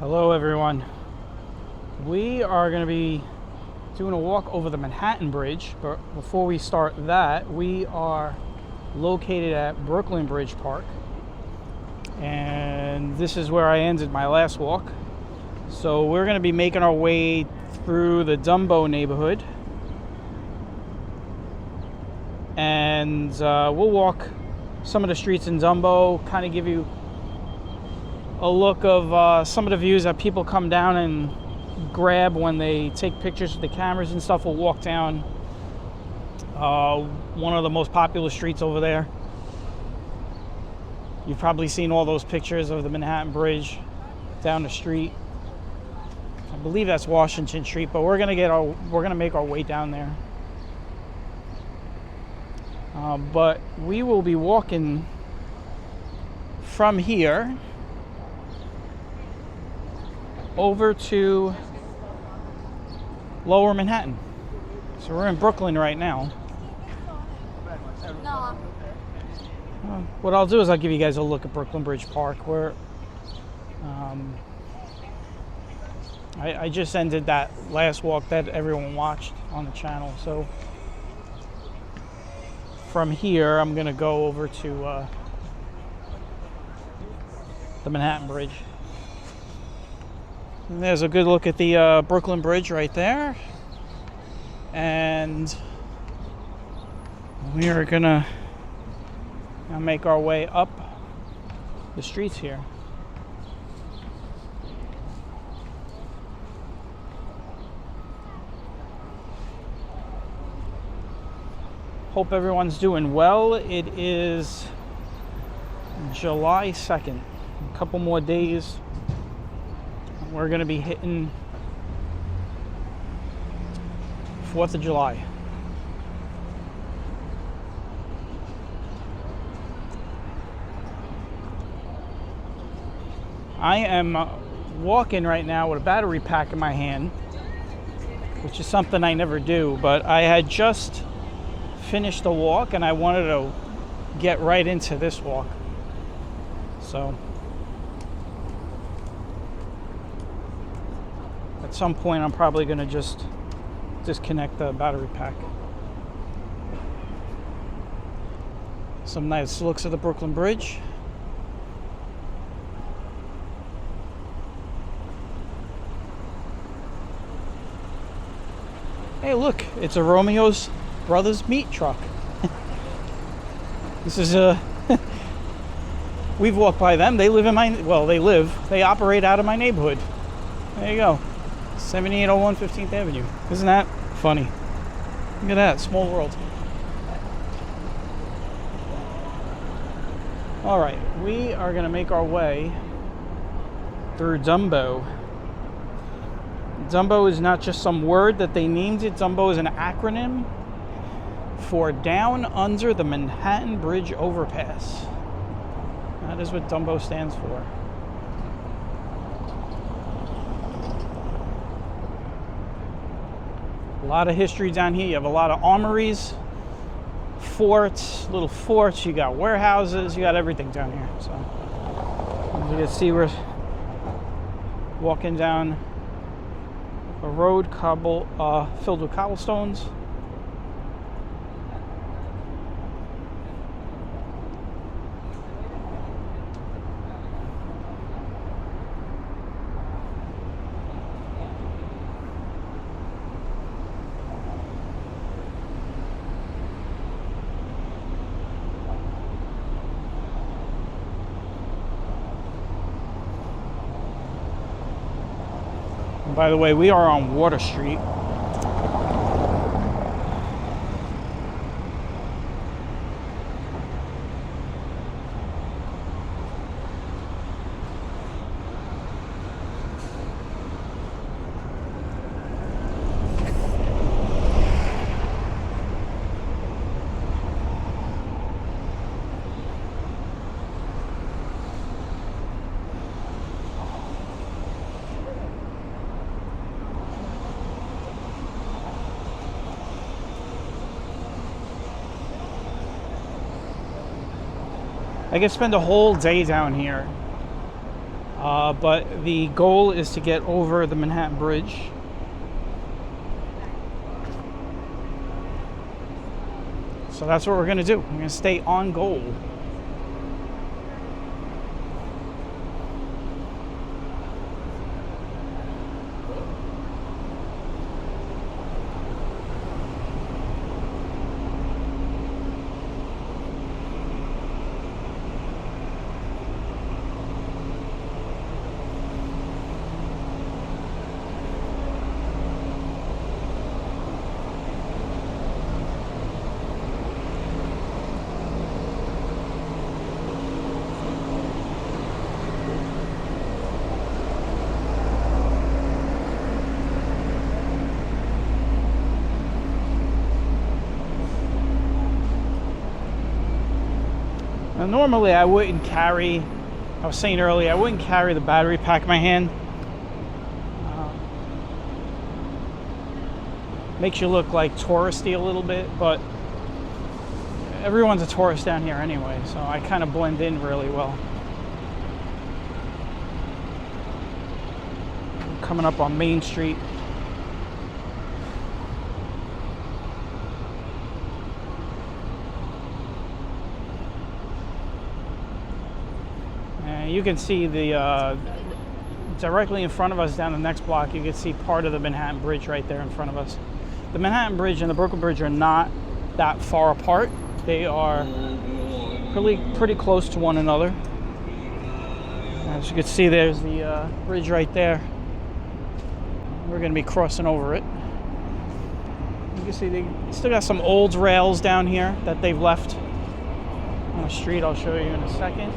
Hello everyone. We are going to be doing a walk over the Manhattan Bridge, but before we start that, we are located at Brooklyn Bridge Park, and this is where I ended my last walk. So we're going to be making our way through the DUMBO neighborhood, and we'll walk some of the streets in DUMBO, kind of give you a look of some of the views that people come down and grab when they take pictures with the cameras and stuff. We'll walk down one of the most popular streets over there. You've probably seen all those pictures of the Manhattan Bridge down the street. I believe that's Washington Street, but we're gonna make our way down there. But we will be walking from here over to Lower Manhattan. So we're in Brooklyn right now. What I'll do is I'll give you guys a look at Brooklyn Bridge Park, where I just ended that last walk that everyone watched on the channel. So from here I'm gonna go over to the Manhattan Bridge. And there's a good look at the Brooklyn Bridge right there. And we are gonna make our way up the streets here. Hope everyone's doing well. It is July 2nd. A couple more days. We're going to be hitting 4th of July. I am walking right now with a battery pack in my hand, which is something I never do, but I had just finished the walk and I wanted to get right into this walk. So at some point I'm probably going to just disconnect the battery pack. Some nice looks of the Brooklyn Bridge. Hey look, it's a Romeo's Brothers meat truck. This is we've walked by them. They live in they operate out of my neighborhood. There you go. 7801 15th Avenue. Isn't that funny? Look at that, small world. All right, we are going to make our way through DUMBO. DUMBO is not just some word that they named it. DUMBO is an acronym for Down Under the Manhattan Bridge Overpass. That is what DUMBO stands for. A lot of history down here. You have a lot of armories, forts, little forts. You got warehouses. You got everything down here. So as you can see, we're walking down a road filled with cobblestones. By the way, we are on Water Street. I could spend a whole day down here. But the goal is to get over the Manhattan Bridge. So that's what we're going to do. We're going to stay on goal. Now, normally I wouldn't carry, I was saying earlier, I wouldn't carry the battery pack in my hand. Makes you look like touristy a little bit, but everyone's a tourist down here anyway, so I kind of blend in really well. Coming up on Main Street. You can see the directly in front of us down the next block, you can see part of the Manhattan Bridge right there in front of us. The Manhattan Bridge and the Brooklyn Bridge are not that far apart. They are pretty close to one another. As you can see, there's the bridge right there. We're going to be crossing over it. You can see they still got some old rails down here that they've left on the street. I'll show you in a second.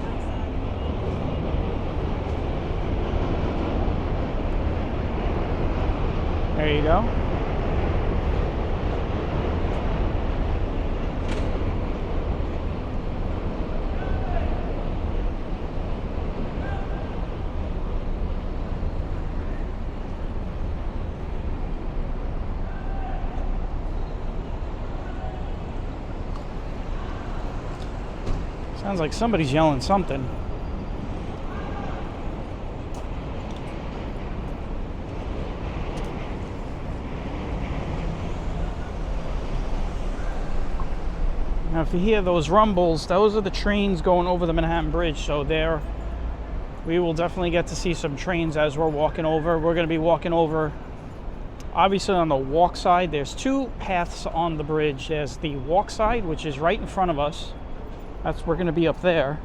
There you go. Sounds like somebody's yelling something. Now, if you hear those rumbles, those are the trains going over the Manhattan Bridge. So there, we will definitely get to see some trains as we're walking over. We're going to be walking over, obviously, on the walk side. There's two paths on the bridge. There's the walk side, which is right in front of us. We're going to be up there.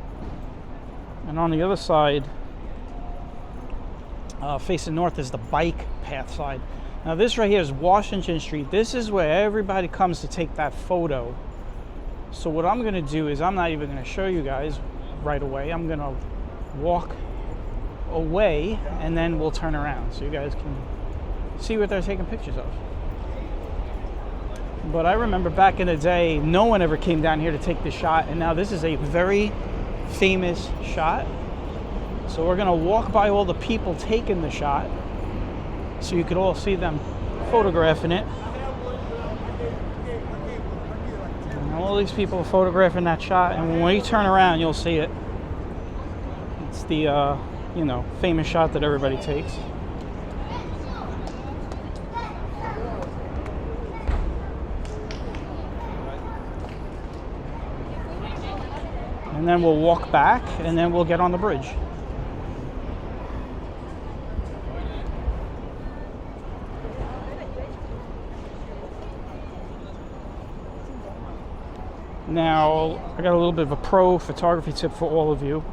And on the other side, facing north, is the bike path side. Now, this right here is Washington Street. This is where everybody comes to take that photo. So what I'm going to do is, I'm not even going to show you guys right away. I'm going to walk away and then we'll turn around so you guys can see what they're taking pictures of. But I remember back in the day, no one ever came down here to take this shot, and now this is a very famous shot. So we're going to walk by all the people taking the shot so you could all see them photographing it. All these people are photographing that shot, and when you turn around, you'll see it. It's the, famous shot that everybody takes. And then we'll walk back, and then we'll get on the bridge. Now, I got a little bit of a pro photography tip for all of you.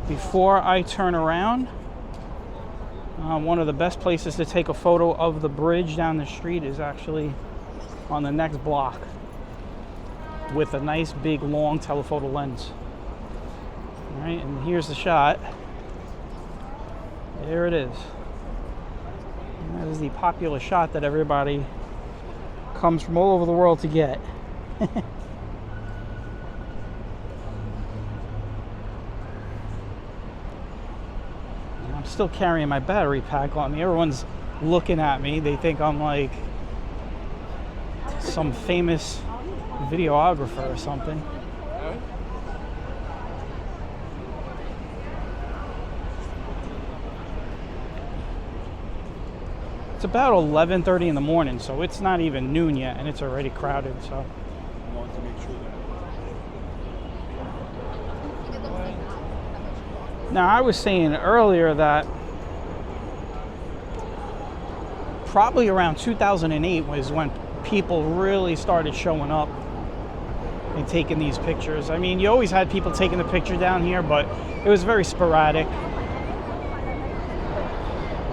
Before I turn around, one of the best places to take a photo of the bridge down the street is actually on the next block with a nice big long telephoto lens. All right, and here's the shot. There it is. And that is the popular shot that everybody comes from all over the world to get. I'm still carrying my battery pack on me. Everyone's looking at me. They think I'm like some famous videographer or something. It's about 11:30 in the morning, so it's not even noon yet, and it's already crowded. So I want to make sure that. now I was saying earlier that probably around 2008 was when people really started showing up and taking these pictures. I mean, you always had people taking the picture down here, but it was very sporadic.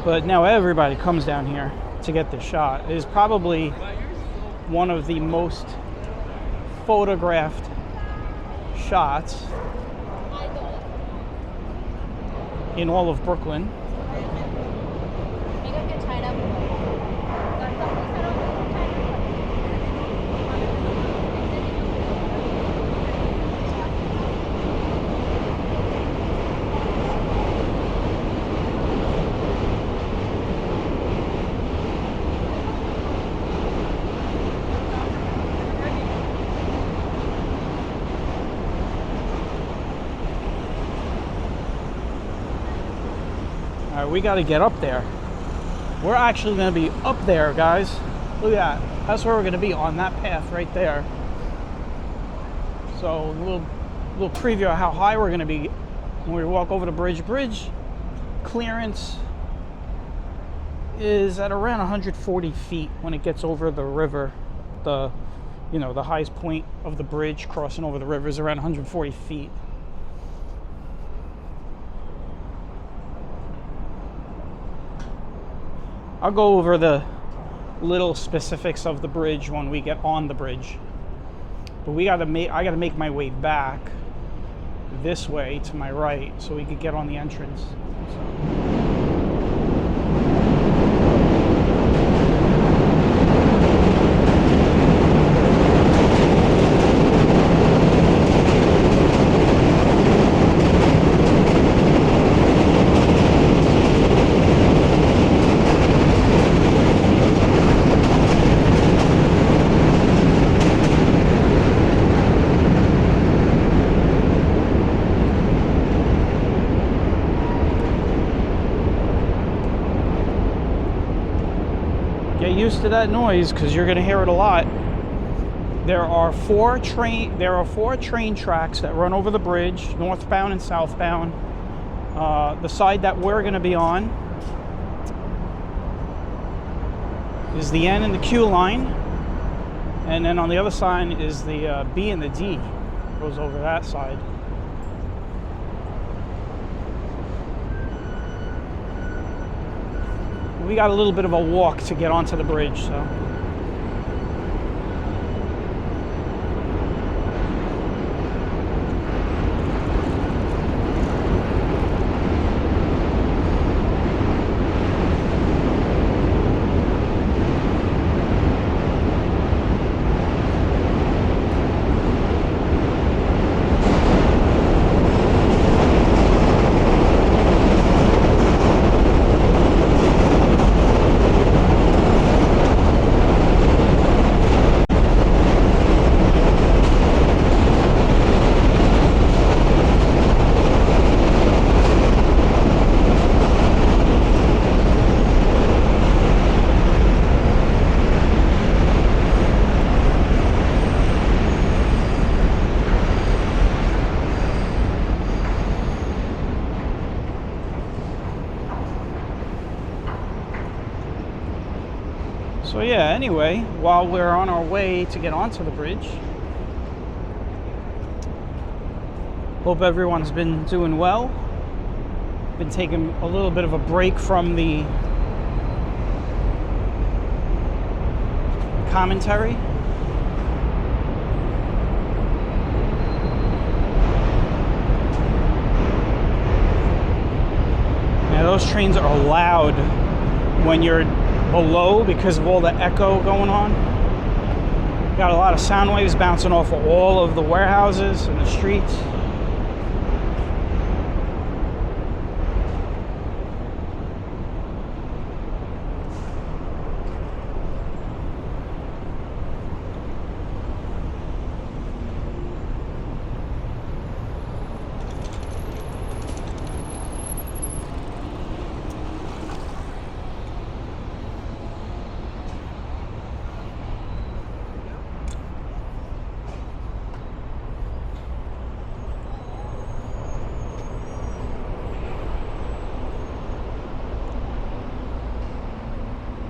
But now everybody comes down here to get this shot. It is probably one of the most photographed shots in all of Brooklyn. We got to get up there. We're actually going to be up there, guys. Look at that. That's where we're going to be, on that path right there. So we'll preview how high we're going to be when we walk over the bridge. Bridge clearance is at around 140 feet when it gets over the river. The highest point of the bridge crossing over the river is around 140 feet. I'll go over the little specifics of the bridge when we get on the bridge. But I gotta make my way back this way to my right so we could get on the entrance. Used to that noise because you're going to hear it a lot. There are four train tracks that run over the bridge, northbound and southbound. The side that we're going to be on is the N and the Q line, and then on the other side is the B and the D. Goes over that side. We got a little bit of a walk to get onto the bridge, so. So yeah, anyway, while we're on our way to get onto the bridge, hope everyone's been doing well. Been taking a little bit of a break from the commentary. Now those trains are loud when you're below because of all the echo going on. Got a lot of sound waves bouncing off of all of the warehouses and the streets.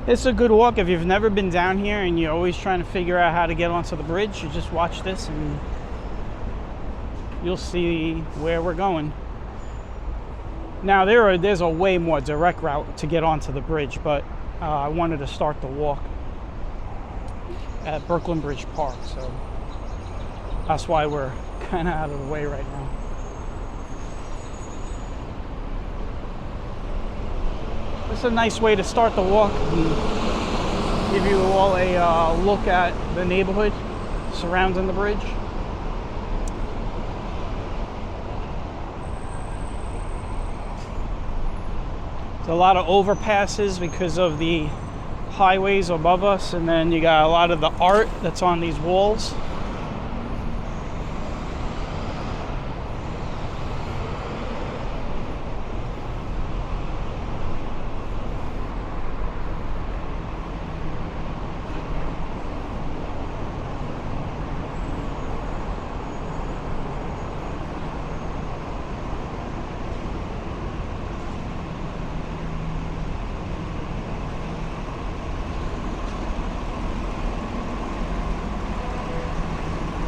It's a good walk if you've never been down here and you're always trying to figure out how to get onto the bridge. You just watch this and you'll see where we're going. Now there's a way more direct route to get onto the bridge, but I wanted to start the walk at Brooklyn Bridge Park, so that's why we're kind of out of the way right now. It's a nice way to start the walk and give you all a look at the neighborhood surrounding the bridge. There's a lot of overpasses because of the highways above us, and then you got a lot of the art that's on these walls.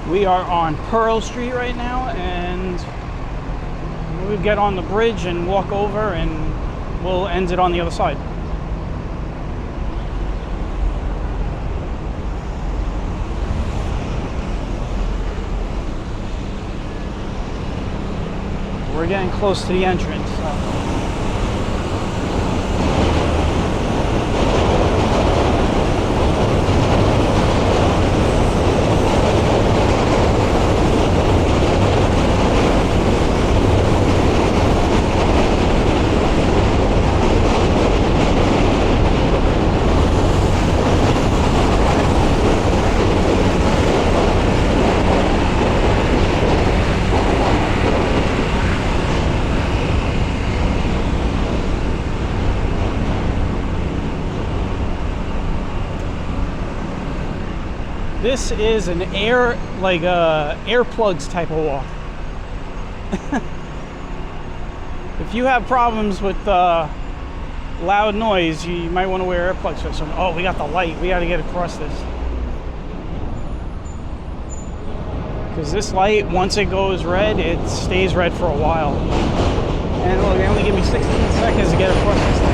We are on Pearl Street right now, and we'll get on the bridge and walk over, and we'll end it on the other side. We're getting close to the entrance. This is an air plugs type of walk. If you have problems with loud noise, you might want to wear earplugs for some. Oh, we got the light. We got to get across this. Because this light, once it goes red, it stays red for a while. And look, they only give me 16 seconds to get across this thing.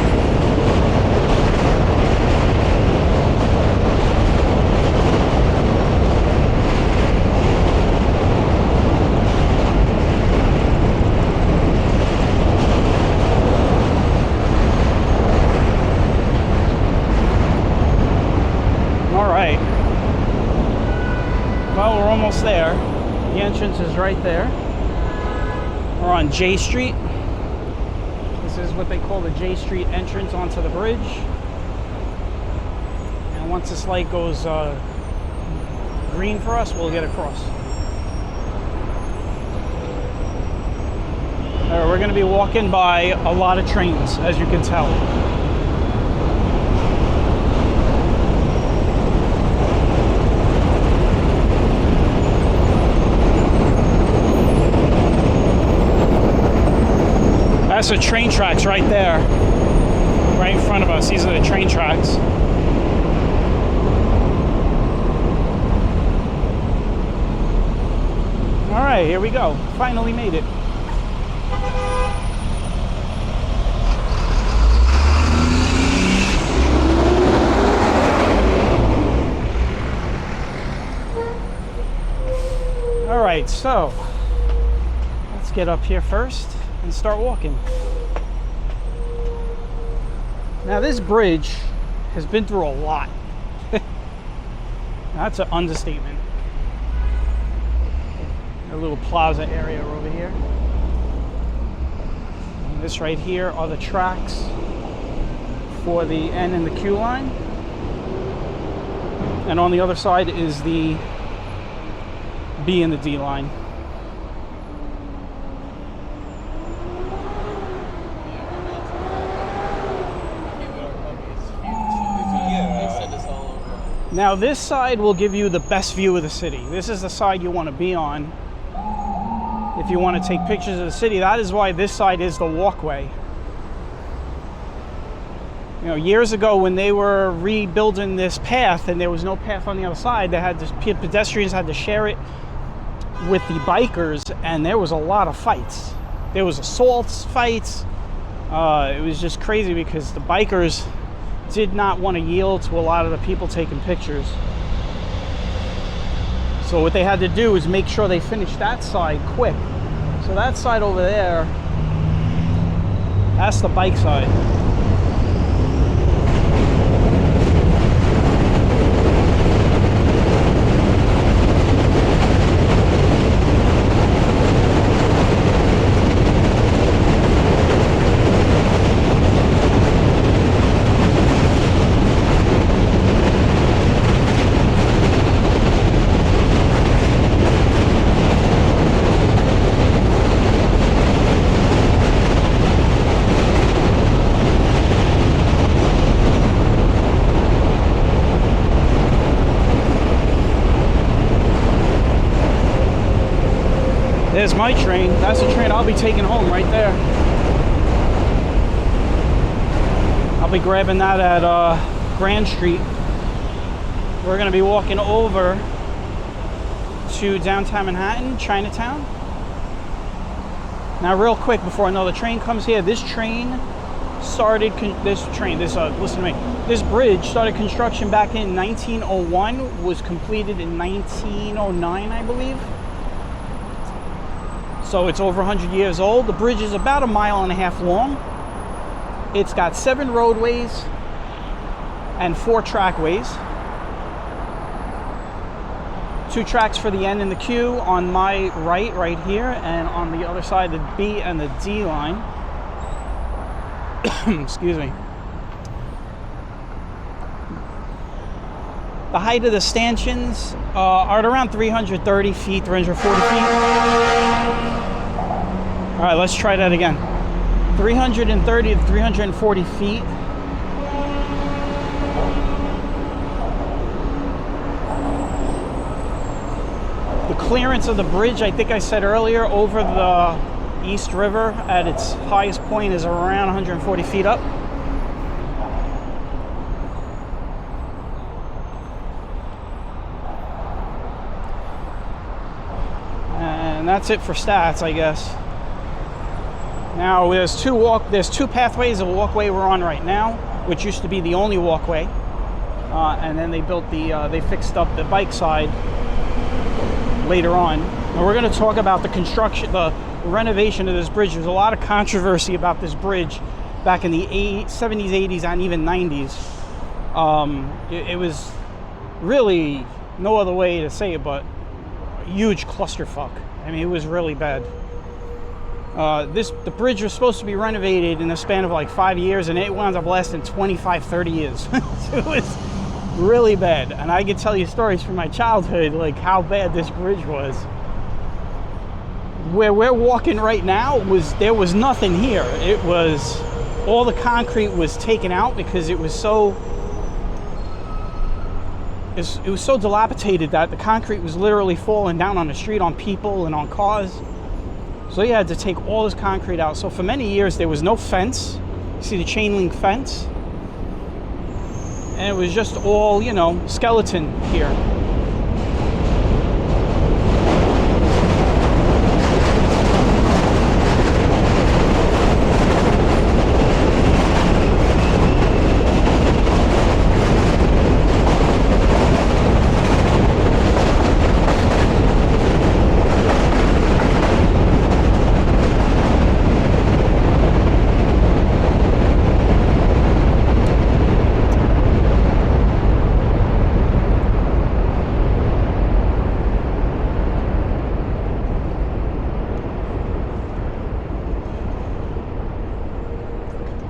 Well, we're almost there. The entrance is right there. We're on J Street. This is what they call the J Street entrance onto the bridge. And once this light goes green for us, we'll get across. We're going to be walking by a lot of trains, as you can tell. That's the train tracks right there, right in front of us. These are the train tracks. All right, here we go. Finally made it. All right, so let's get up here first and start walking. Now this bridge has been through a lot. That's an understatement. A little plaza area over here. And this right here are the tracks for the N and the Q line. And on the other side is the B and the D line. Now this side will give you the best view of the city. This is the side you want to be on if you want to take pictures of the city. That is why this side is the walkway. You know, years ago when they were rebuilding this path and there was no path on the other side, they had pedestrians had to share it with the bikers, and there was a lot of fights. There was assaults, fights. It was just crazy because the bikers did not want to yield to a lot of the people taking pictures. So what they had to do is make sure they finished that side quick. So that side over there, that's the bike side. There's my train. That's the train I'll be taking home right there. I'll be grabbing that at Grand Street. We're gonna be walking over to downtown Manhattan, Chinatown. Now real quick before another train comes here, this train started, listen to me. This bridge started construction back in 1901, was completed in 1909, I believe. So it's over 100 years old. The bridge is about 1.5 miles long. It's got 7 roadways and 4 trackways. 2 tracks for the N and the Q on my right here, and on the other side, the B and the D line. Excuse me. The height of the stanchions are at around 330 feet, 340 feet. All right, let's try that again. 330 to 340 feet. The clearance of the bridge, I think I said earlier, over the East River at its highest point is around 140 feet up. And that's it for stats, I guess. Now there's two pathways. The walkway we're on right now, which used to be the only walkway, and then they fixed up the bike side later on. And we're going to talk about the construction, the renovation of this bridge. There's a lot of controversy about this bridge back in the 70s, 80s, and even 90s. It was really no other way to say it, but a huge clusterfuck. I mean, it was really bad. The bridge was supposed to be renovated in the span of like 5 years, and it wound up lasting 25, 30 years. It was really bad. And I could tell you stories from my childhood, like how bad this bridge was. Where we're walking right now, there was nothing here. It was, all the concrete was taken out because it was so dilapidated that the concrete was literally falling down on the street, on people and on cars. So you had to take all this concrete out. So for many years there was no fence. You see the chain link fence? And it was just all, you know, skeleton here.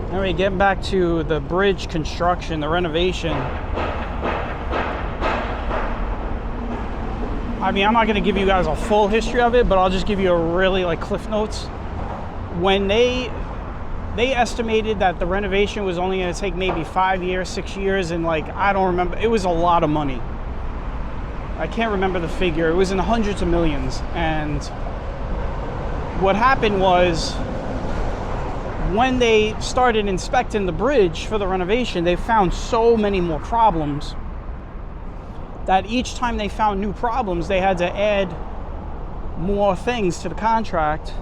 Anyway, getting back to the bridge construction, the renovation. I mean, I'm not going to give you guys a full history of it, but I'll just give you a really like Cliff Notes. When they estimated that the renovation was only going to take maybe 5 years, 6 years, and like, I don't remember, it was a lot of money. I can't remember the figure. It was in the hundreds of millions. And what happened was when they started inspecting the bridge for the renovation, they found so many more problems that each time they found new problems, they had to add more things to the contract.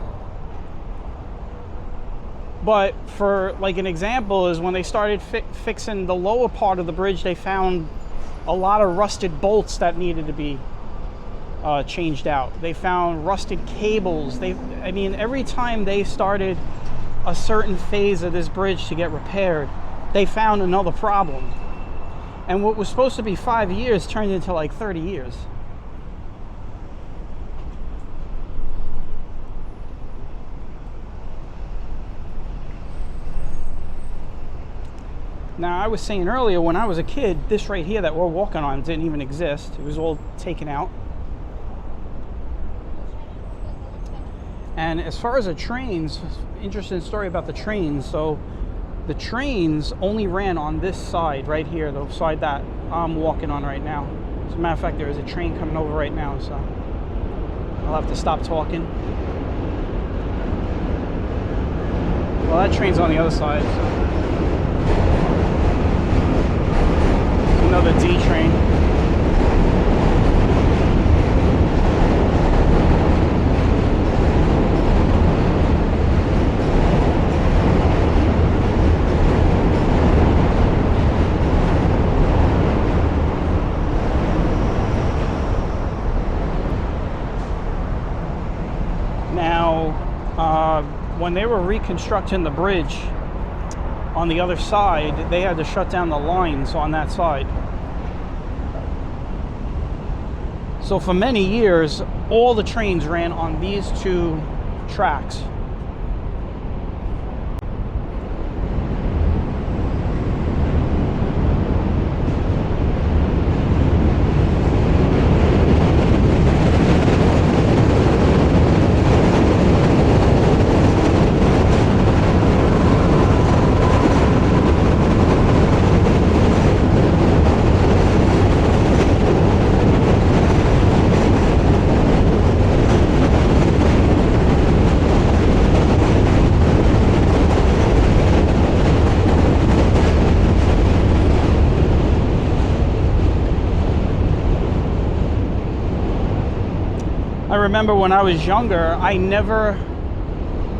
But for like an example is when they started fixing the lower part of the bridge, they found a lot of rusted bolts that needed to be changed out. They found rusted cables. I mean, every time they started a certain phase of this bridge to get repaired, they found another problem. And what was supposed to be 5 years turned into like 30 years. Now, I was saying earlier, when I was a kid, this right here that we're walking on didn't even exist. It was all taken out. And as far as the trains, interesting story about the trains. So the trains only ran on this side right here, the side that I'm walking on right now. As a matter of fact, there is a train coming over right now, so I'll have to stop talking. Well, that train's on the other side, so. Another D train. When they were reconstructing the bridge on the other side, they had to shut down the lines on that side. So for many years, all the trains ran on these two tracks. I remember when I was younger,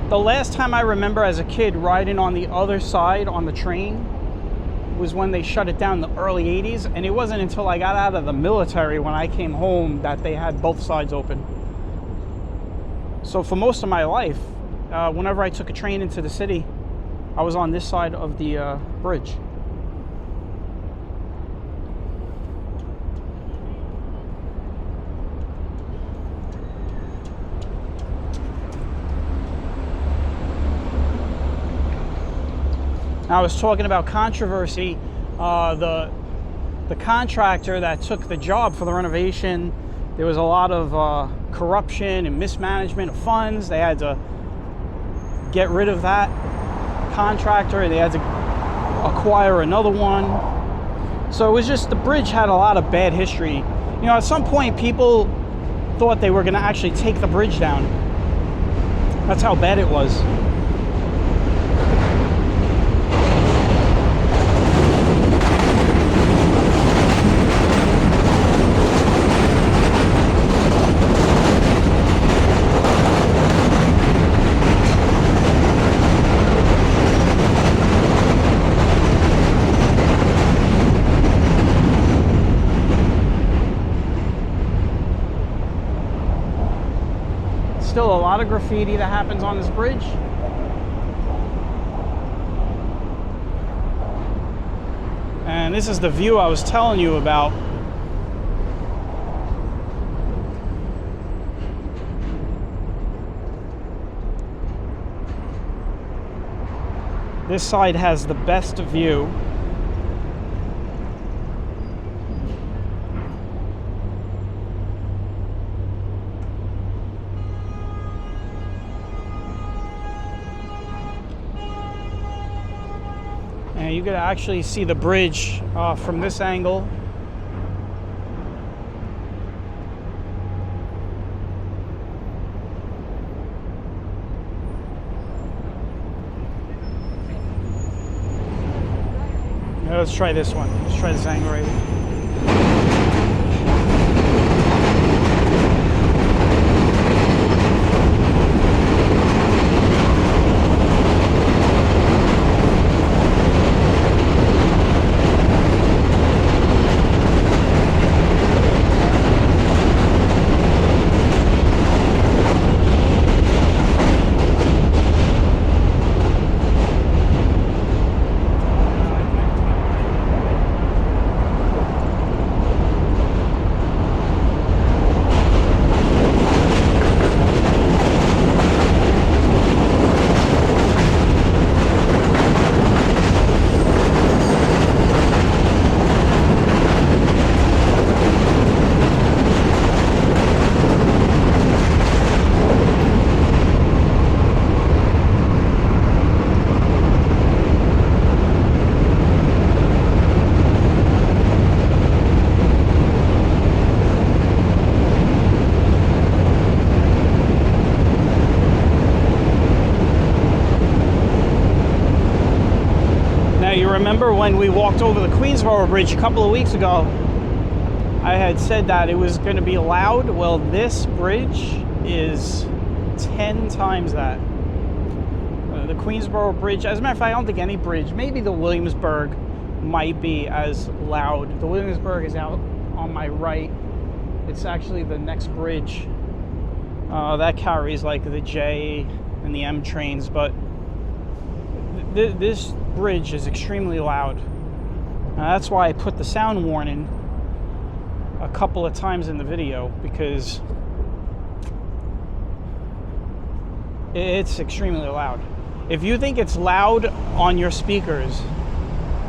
the last time I remember as a kid riding on the other side on the train was when they shut it down in the early 80s. And it wasn't until I got out of the military when I came home that they had both sides open. So for most of my life, whenever I took a train into the city, I was on this side of the bridge. I was talking about controversy. The contractor that took the job for the renovation, there was a lot of corruption and mismanagement of funds. They had to get rid of that contractor and they had to acquire another one. So it was just, the bridge had a lot of bad history. You know, at some point people thought they were going to actually take the bridge down. That's how bad it was. Still a lot of graffiti that happens on this bridge. And this is the view I was telling you about. This side has the best view. And you can actually see the bridge from this angle. Let's try this one. Let's try this angle right here. Remember when we walked over the Queensboro Bridge a couple of weeks ago, I had said that it was going to be loud. Well, this bridge is 10 times that. The Queensboro Bridge, as a matter of fact, I don't think any bridge, maybe the Williamsburg might be as loud. The Williamsburg is out on my right. It's actually the next bridge. That carries like the J and the M trains, but this bridge is extremely loud. That's why I put the sound warning a couple of times in the video, because it's extremely loud. If you think it's loud on your speakers,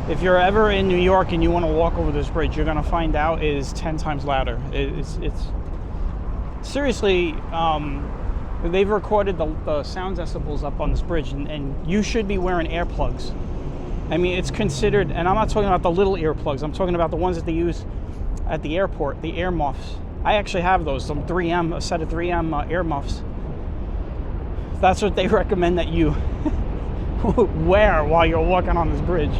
if you're ever in New York and you want to walk over this bridge, you're going to find out it is 10 times louder. It's seriously, they've recorded the sound decibels up on this bridge, and you should be wearing earplugs. I mean, it's considered, and I'm not talking about the little earplugs, I'm talking about the ones that they use at the airport, the ear muffs. I actually have those, some 3M, a set of 3M ear muffs. That's what they recommend that you wear while you're walking on this bridge.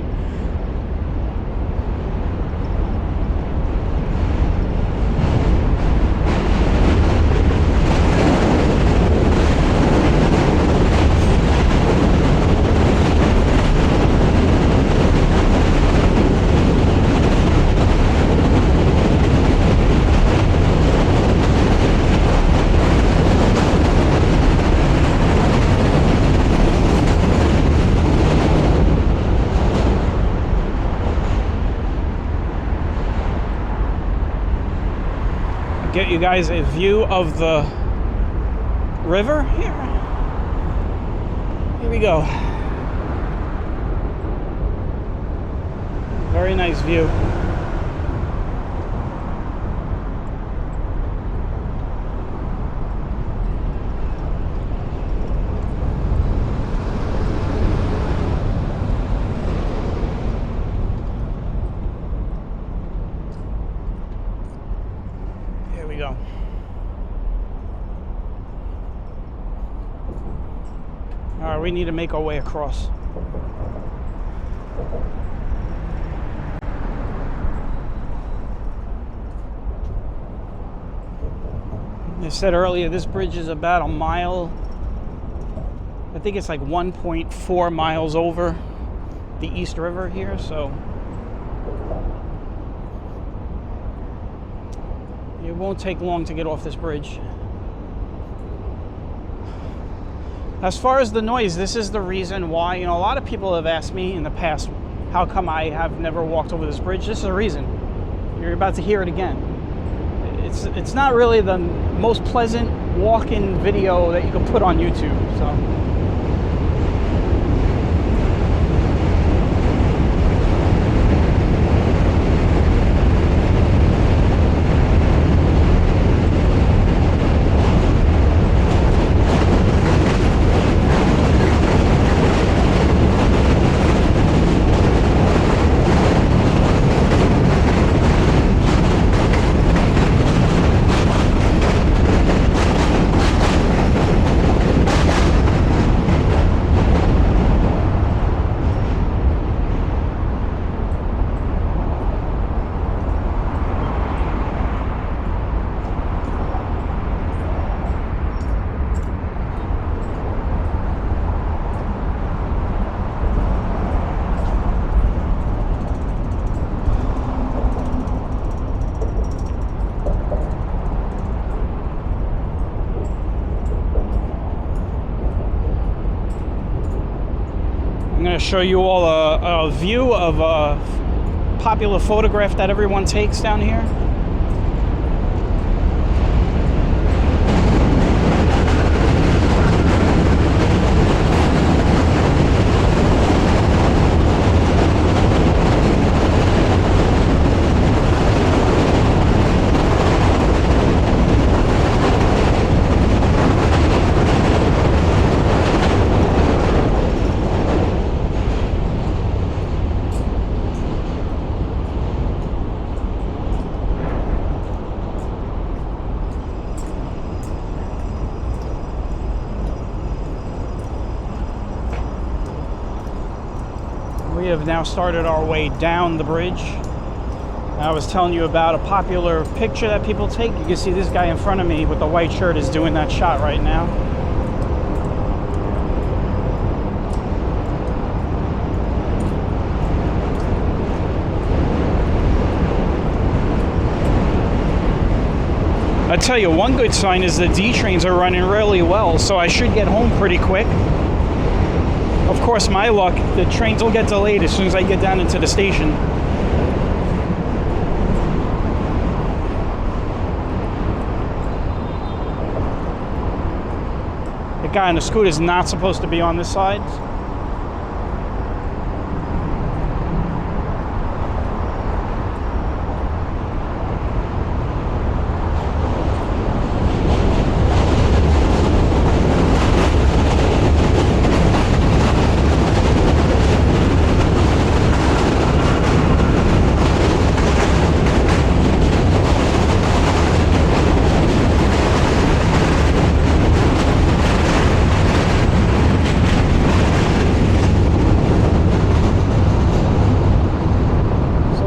Get you guys a view of the river here. Here we go. Very nice view. Go. All right, we need to make our way across. I said earlier, this bridge is about a mile. I think it's like 1.4 miles over the East River here, so it won't take long to get off this bridge. As far as the noise, this is the reason why, a lot of people have asked me in the past, how come I have never walked over this bridge? This is the reason. You're about to hear it again. It's not really the most pleasant walk-in video that you can put on YouTube, so. show you all a view of a popular photograph that everyone takes down here. We have now started our way down the bridge. I was telling you about a popular picture that people take. You can see this guy in front of me with the white shirt is doing that shot right now. I tell you, one good sign is the D trains are running really well, so I should get home pretty quick. Of course, my luck, the trains will get delayed as soon as I get down into the station. The guy on the scooter is not supposed to be on this side.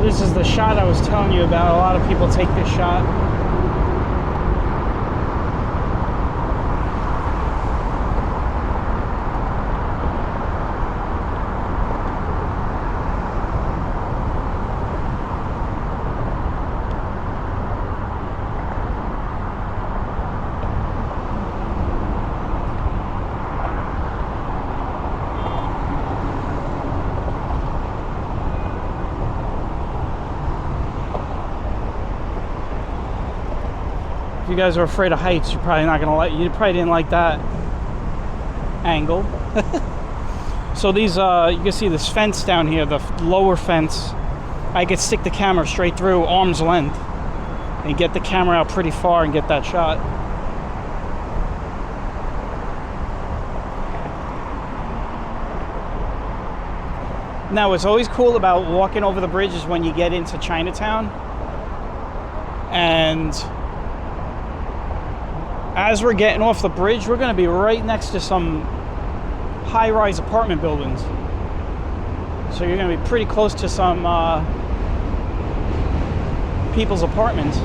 This is the shot I was telling you about. A lot of people take this shot. If you guys are afraid of heights, you're probably not gonna you probably didn't like that angle. So these, you can see this fence down here, the lower fence. I could stick the camera straight through arm's length and get the camera out pretty far and get that shot. Now, what's always cool about walking over the bridge is when you get into Chinatown, and as we're getting off the bridge, we're going to be right next to some high-rise apartment buildings. So you're going to be pretty close to some people's apartments.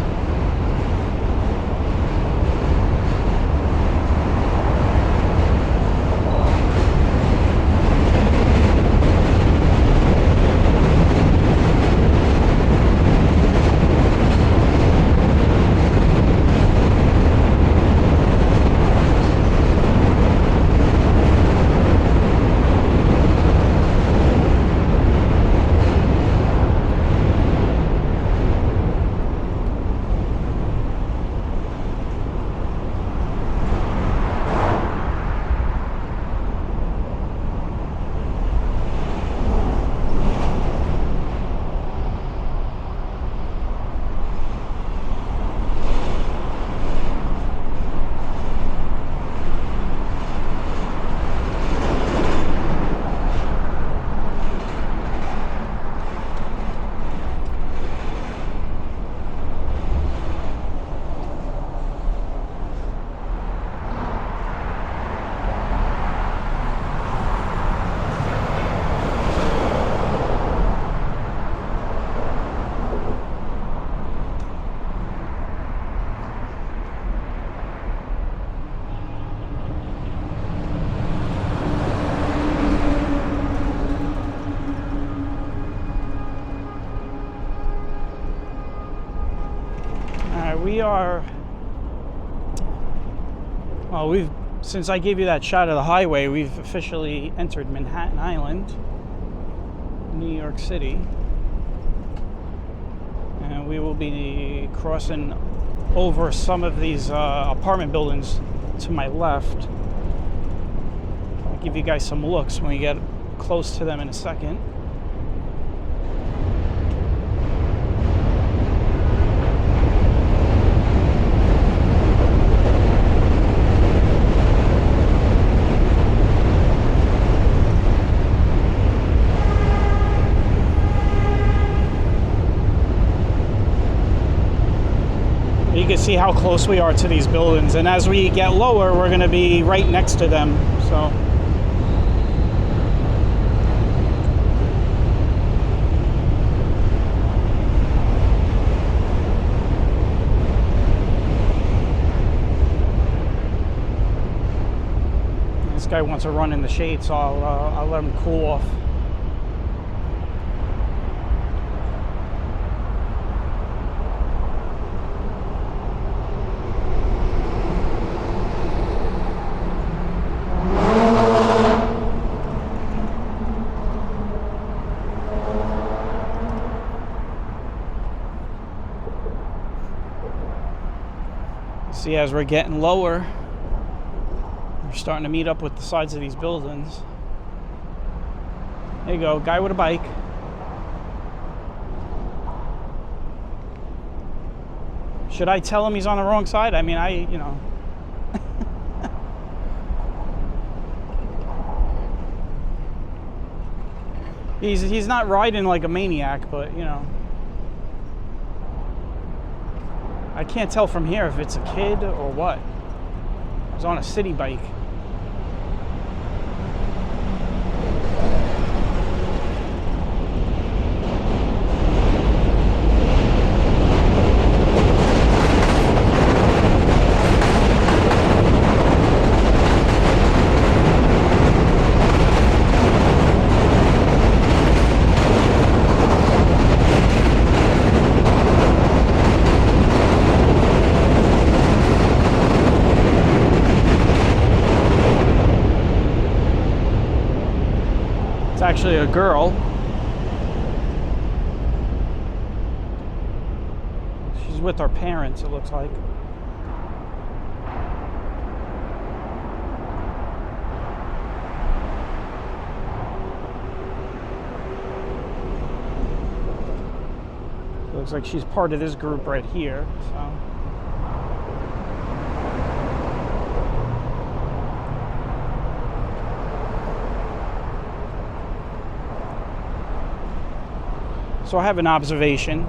We are, well, since I gave you that shot of the highway, we've officially entered Manhattan Island. New York City. And we will be crossing over some of these apartment buildings to my left. I'll give you guys some looks when we get close to them in a second. You can see how close we are to these buildings, and as we get lower, we're going to be right next to them. So this guy wants to run in the shade, so I'll let him cool off. See, as we're getting lower, we're starting to meet up with the sides of these buildings. There you go, guy with a bike. Should I tell him he's on the wrong side? I mean, you know. He's not riding like a maniac, but, you know. I can't tell from here if it's a kid or what. He's on a city bike. Actually a girl. She's with her parents, it looks like. It looks like she's part of this group right here, so. So I have an observation.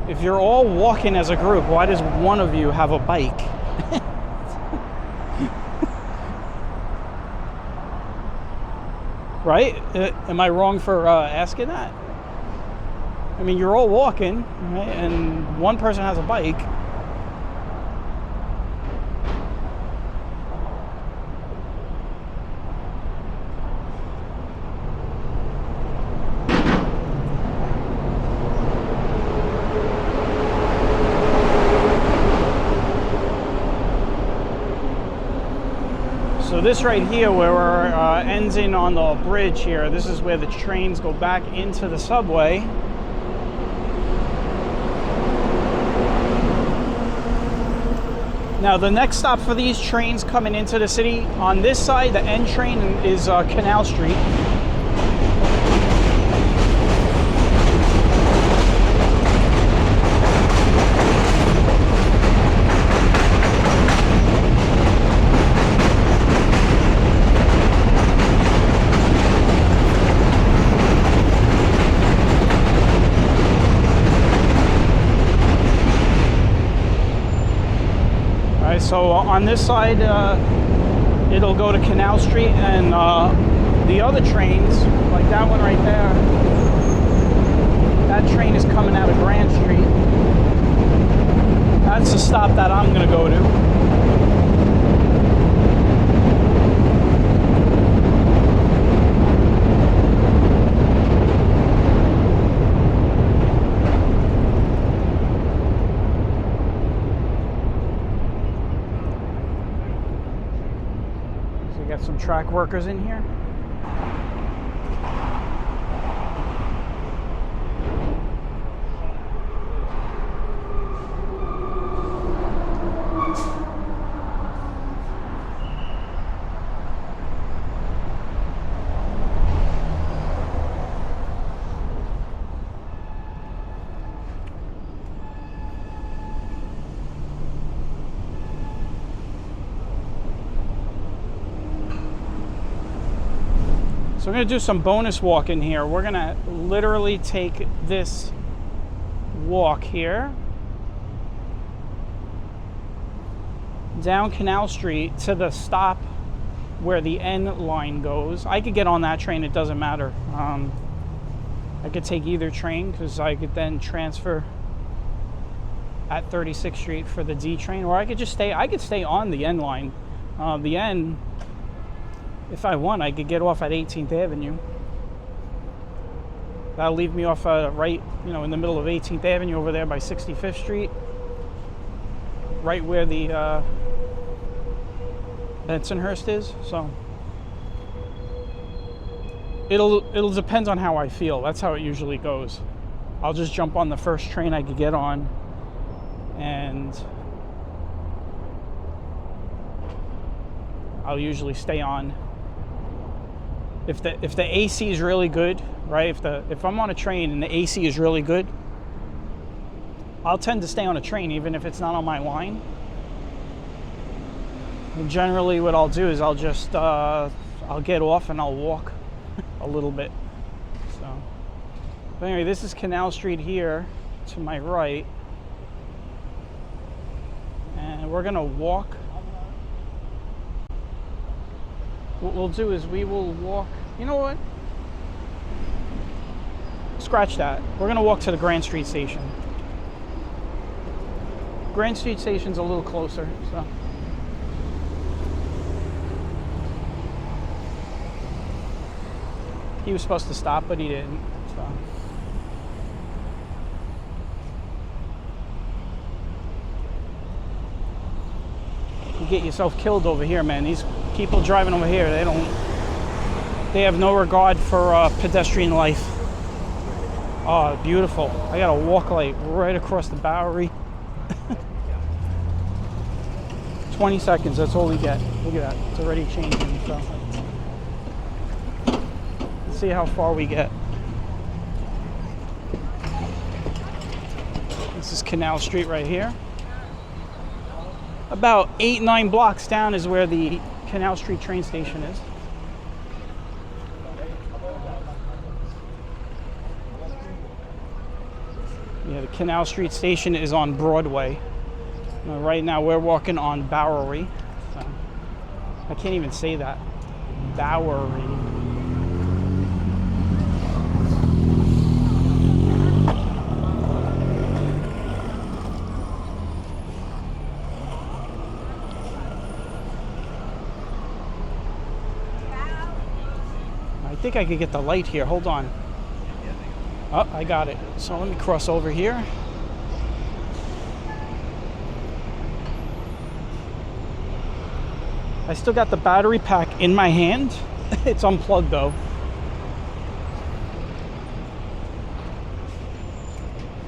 If you're all walking as a group, why does one of you have a bike? Right? Am I wrong for asking that? I mean, you're all walking, right? And one person has a bike. So this right here, where we're ends in on the bridge here, this is where the trains go back into the subway. Now the next stop for these trains coming into the city, on this side, the end train is Canal Street. So on this side, it'll go to Canal Street, and the other trains, like that one right there, that train is coming out of Grand Street. That's the stop that I'm going to go to. Got some track workers in here. I'm gonna do some bonus walking here. We're gonna literally take this walk here down Canal Street to the stop where the N line goes. I could get on that train, it doesn't matter. I could take either train because I could then transfer at 36th Street for the D train, or I could just stay on the N line. The N, if I want, I could get off at 18th Avenue. That'll leave me off right, in the middle of 18th Avenue over there by 65th Street, right where the Bensonhurst is. So it'll depend on how I feel. That's how it usually goes. I'll just jump on the first train I could get on, and I'll usually stay on. If the AC is really good, right? If I'm on a train and the AC is really good, I'll tend to stay on a train even if it's not on my line. And generally what I'll do is I'll just I'll get off and I'll walk a little bit. So, but anyway, this is Canal Street here to my right, and we're gonna walk. What we'll do is we will walk. You know what? Scratch that. We're gonna walk to the Grand Street station. Grand Street station's a little closer, so. He was supposed to stop, but he didn't. So. You get yourself killed over here, man. These people driving over here, they have no regard for pedestrian life. Oh, beautiful. I gotta walk like right across the Bowery. 20 seconds, that's all we get. Look at that, it's already changing. So let's see how far we get. This is Canal Street right here. About 8-9 blocks down is where the Canal Street train station is. Yeah, the Canal Street station is on Broadway. Right now we're walking on Bowery. So I can't even say that. Bowery. I think I could get the light here. Hold on. Oh, I got it. So let me cross over here. I still got the battery pack in my hand. It's unplugged though.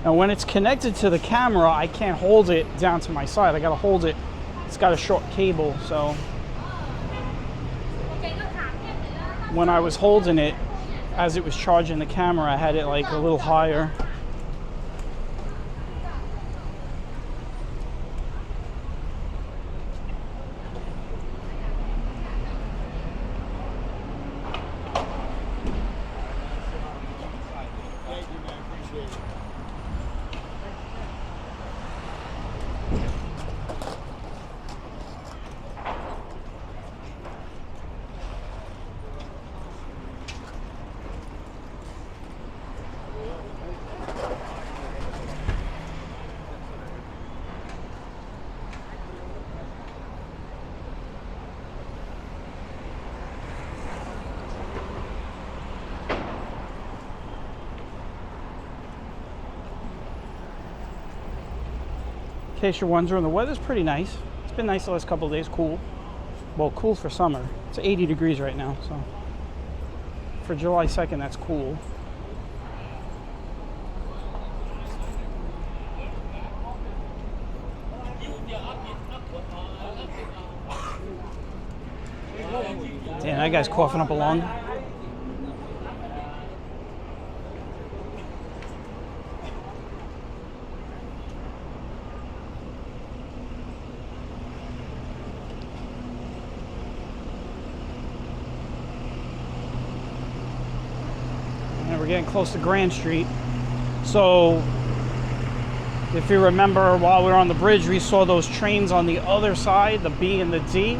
And when it's connected to the camera, I can't hold it down to my side. I gotta hold it. It's got a short cable, so when I was holding it, as it was charging the camera, I had it like a little higher. In case you're wondering, the weather's pretty nice. It's been nice the last couple of days, cool. Well, cool for summer. It's 80 degrees right now, so for July 2nd, that's cool. Damn, that guy's coughing up a lung. getting close to Grand Street. So if you remember, while we were on the bridge, we saw those trains on the other side, the B and the D.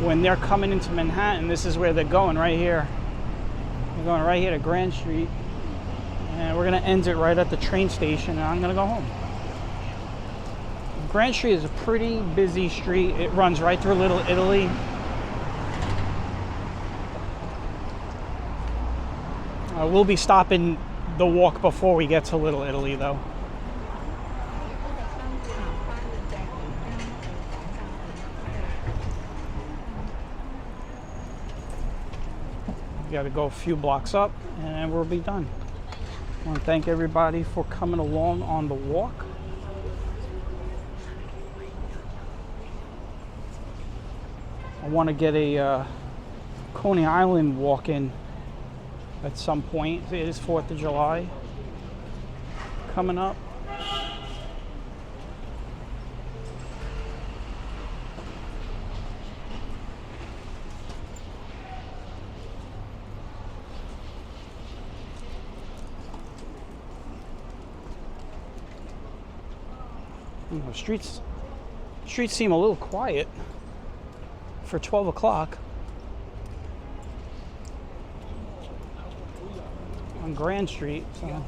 When they're coming into Manhattan, this is where they're going, right here. They're going right here to Grand Street. And we're gonna end it right at the train station, and I'm gonna go home. Grand Street is a pretty busy street. It runs right through Little Italy. We'll be stopping the walk before we get to Little Italy, though. We got to go a few blocks up, and we'll be done. I want to thank everybody for coming along on the walk. I want to get a Coney Island walk in at some point. It is 4th of July coming up. The streets seem a little quiet for 12 o'clock on Grand Street. So.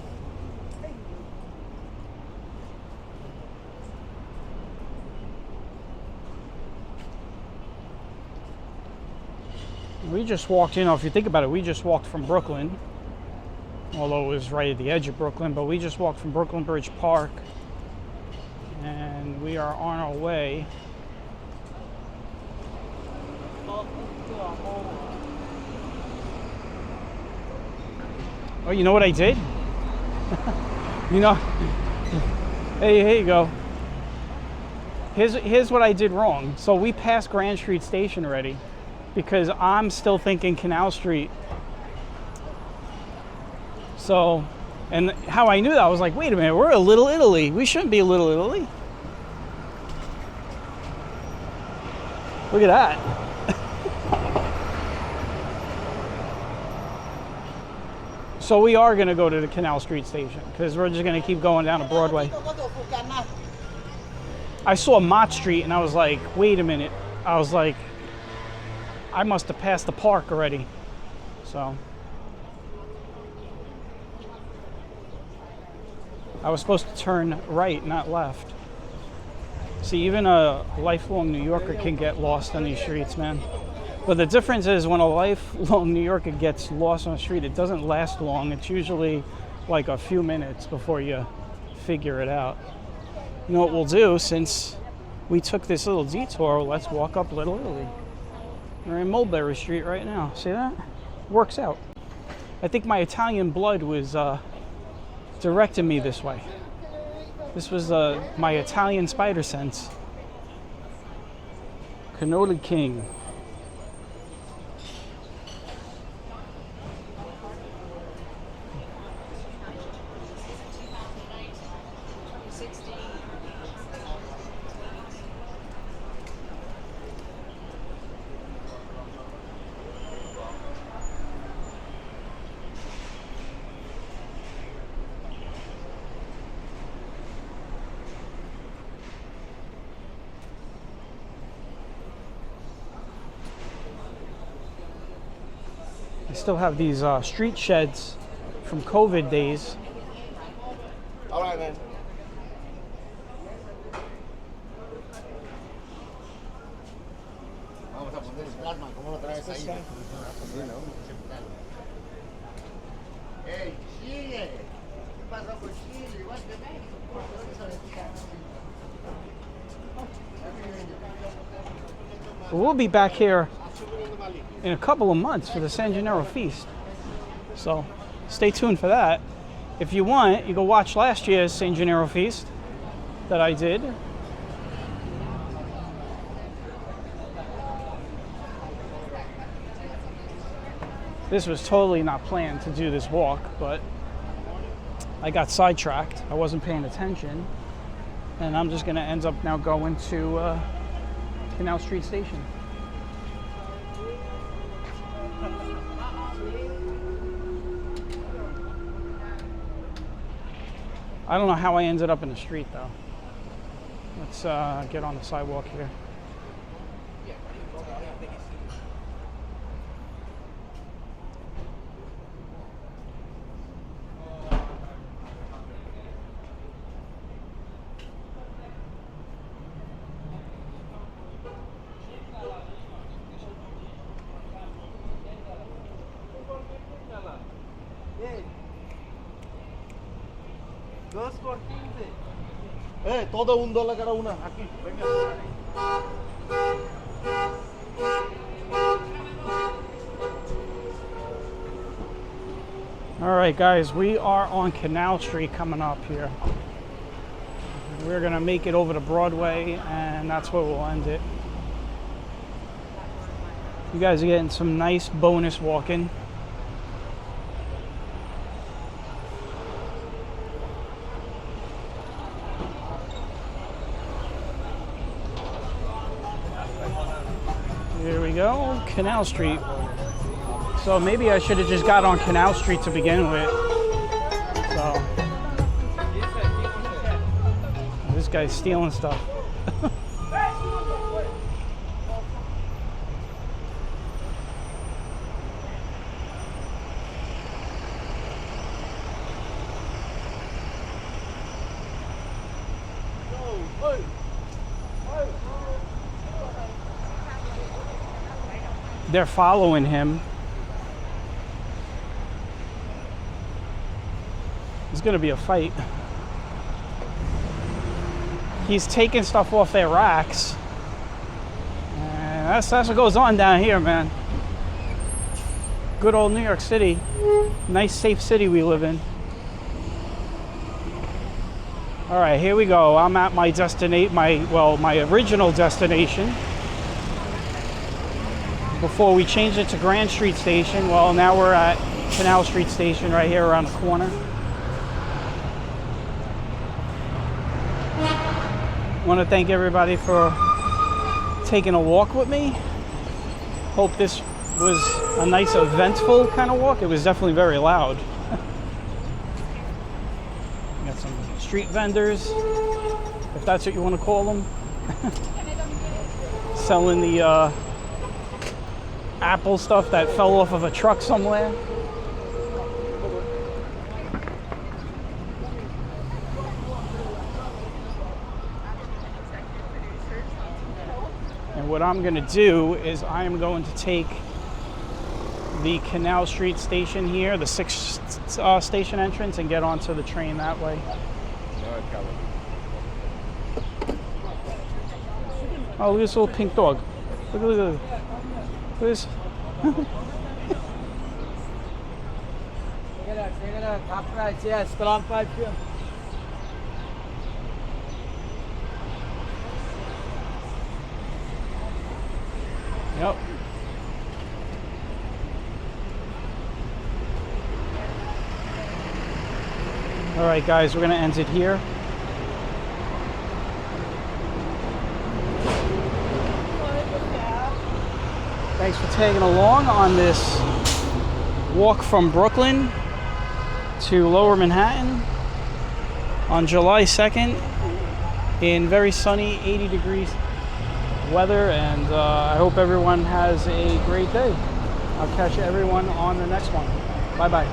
We just walked, if you think about it, we just walked from Brooklyn, although it was right at the edge of Brooklyn, but we just walked from Brooklyn Bridge Park, and we are on our way Oh, you know what I did? Hey, here you go. Here's what I did wrong. So we passed Grand Street Station already because I'm still thinking Canal Street. So, and how I knew that, I was like, wait a minute, we're a Little Italy. We shouldn't be a Little Italy. Look at that. So we are going to go to the Canal Street Station because we're just going to keep going down to Broadway. I saw Mott Street and I was like, wait a minute. I was like, I must have passed the park already. So I was supposed to turn right, not left. See, even a lifelong New Yorker can get lost on these streets, man. But the difference is when a lifelong New Yorker gets lost on a street, it doesn't last long. It's usually like a few minutes before you figure it out. You know what we'll do, since we took this little detour, let's walk up Little Italy. We're in Mulberry Street right now. See that? Works out. I think my Italian blood was directing me this way. This was my Italian spider sense. Cannoli King. I still have these street sheds from COVID days. All right, man. We'll be back here in a couple of months for the San Gennaro feast. So stay tuned for that. If you want, you go watch last year's San Gennaro feast that I did. This was totally not planned to do this walk, but I got sidetracked. I wasn't paying attention. And I'm just gonna end up now going to Canal Street Station. I don't know how I ended up in the street though. Let's get on the sidewalk here. Todo $1 cada una. Aquí, venga. All right, guys, we are on Canal Street coming up here. We're gonna make it over to Broadway, and that's where we'll end it. You guys are getting some nice bonus walking. Here we go, Canal Street. So maybe I should have just got on Canal Street to begin with. So this guy's stealing stuff. They're following him. It's gonna be a fight. He's taking stuff off their racks. And that's what goes on down here, man. Good old New York City. Nice, safe city we live in. All right, here we go. I'm at my my original destination. Before we changed it to Grand Street Station, well, now we're at Canal Street Station right here around the corner. I want to thank everybody for taking a walk with me. Hope this was a nice, eventful kind of walk. It was definitely very loud. Got some street vendors, if that's what you want to call them, selling the Apple stuff that fell off of a truck somewhere. And what I'm going to do is I am going to take the Canal Street station here, the 6th station entrance, and get onto the train that way. Oh, look at this little pink dog. Look at this. Yep. All right, guys, we're going to end it here. Thanks for tagging along on this walk from Brooklyn to Lower Manhattan on July 2nd in very sunny 80 degrees weather, and I hope everyone has a great day. I'll catch everyone on the next one. Bye-bye.